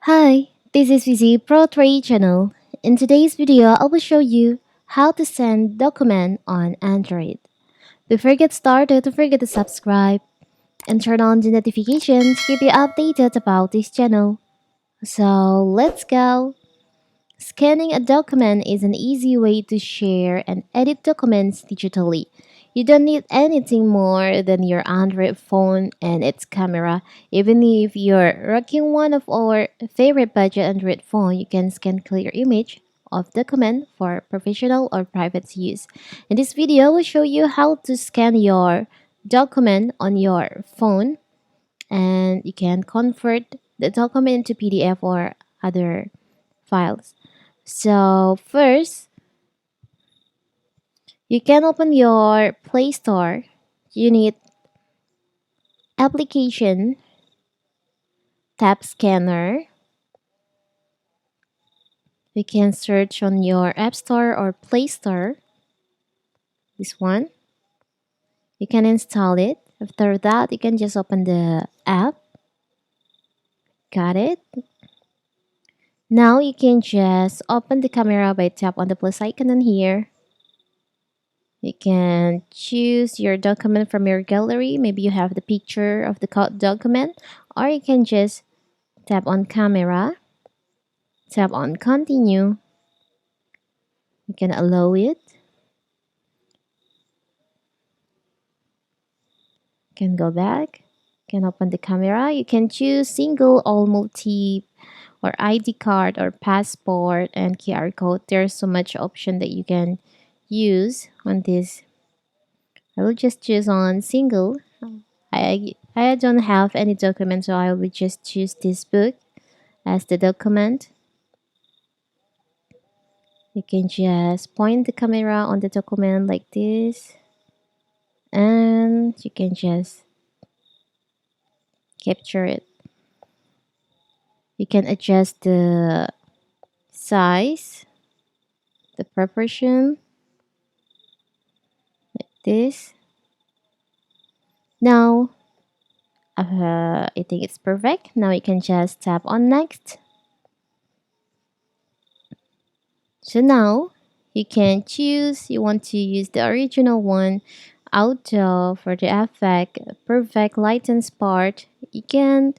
Hi, this is Vizi Pro Trade channel. In today's video, I will show you how to send document on Android. Before we get started, don't forget to subscribe and turn on the notifications to keep you updated about this channel. So let's go. Scanning a document is an easy way to share and edit documents digitally. You don't need anything more than your Android phone and its camera. Even if you're rocking one of our favorite budget Android phone, you can scan clear image of document for professional or private use. In this video, I will show you how to scan your document on your phone, and you can convert the document into PDF or other files. So first, you can open your Play Store. You need application, tap scanner. You can search on your App Store or Play Store. This one. You can install it. After that, you can just open the app. Got it? Now you can just open the camera by tap on the plus icon on here. You can choose your document from your gallery. Maybe you have the picture of the document, or you can just tap on camera, tap on continue. You can allow it. You can go back. You can open the camera. You can choose single or multi or ID card or passport and QR code. There's so much option that you can use on this. I will just choose on single. I don't have any document, so I will just choose this book as the document. You can just point the camera on the document like this, and you can just capture it. You can adjust the size, the proportion like this. Now I think it's perfect. Now you can just tap on next. So now you can choose you want to use the original one, auto for the effect, perfect lighten part. You can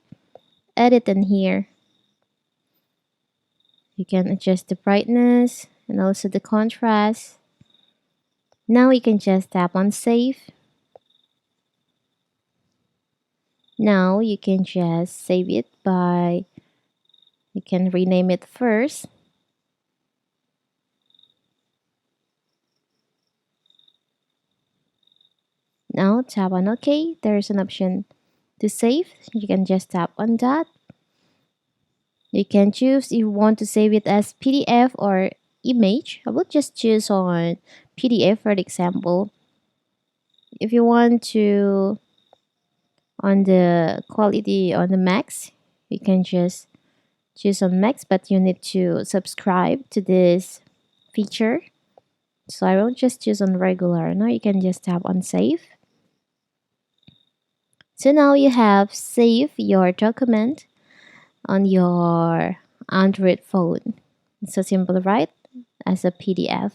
edit in here. You can adjust the brightness and also the contrast. Now you can just tap on save. Now you can just save it by, you can rename it first. Now tap on OK. There's an option to save. You can just tap on that. You can choose if you want to save it as PDF or image. I will just choose on PDF for the example. If you want to on the quality on the max, you can just choose on max, but you need to subscribe to this feature. So I will just choose on regular. Now you can just tap on save. So now you have saved your document on your Android phone. It's so simple, right? As a PDF.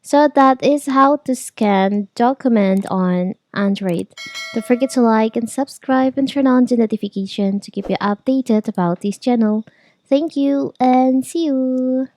So that is how to scan document on Android. Don't forget to like and subscribe and turn on the notification to keep you updated about this channel. Thank you and see you.